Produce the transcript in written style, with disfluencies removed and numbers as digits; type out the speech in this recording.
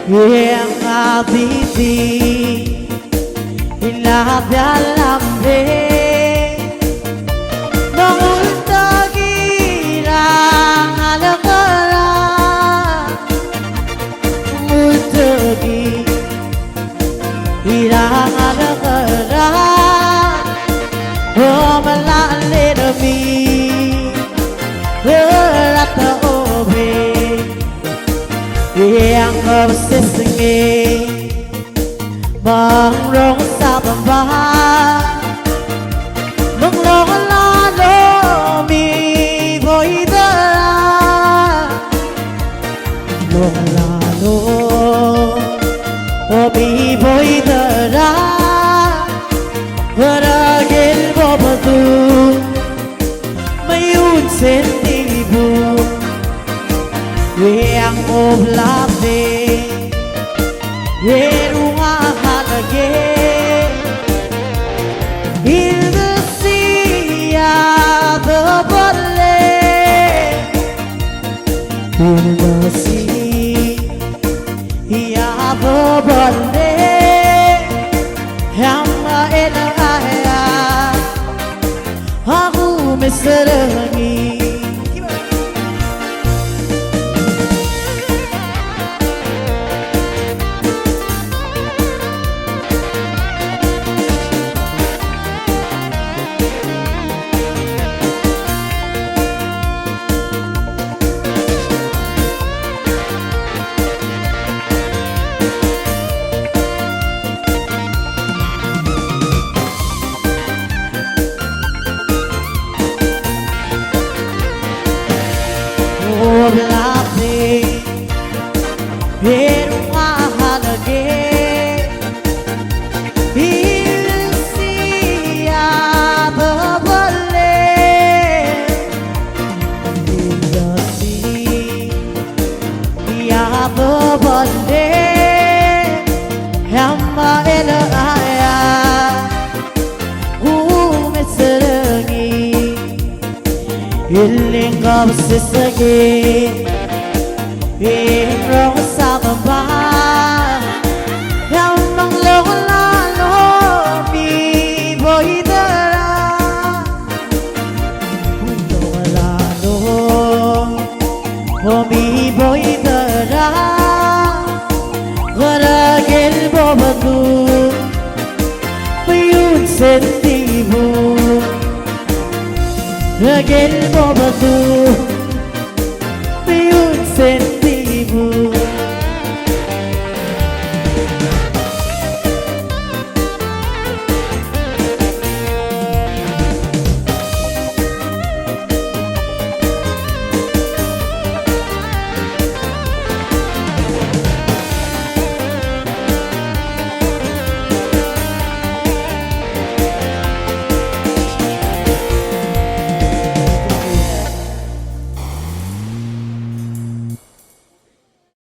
yang abiti ilabialambe nongultagirang alakara multagi irang alakara oh malalirami rata obe yang obsesing bang rong sa bamba mong long la lo mi boy da long la lo o mi boy da wara gel bobadu mayun sentibu yang oblave yerunga halage in the sea the bolle in the sea ya the bolle hamma ela aya aku meserangi Iling obsesagi in rong sa bamba yang mang long la lo mi boy dara long la lo o mi boy dara wara gel bobadu mayun sentibu Ragel bobadu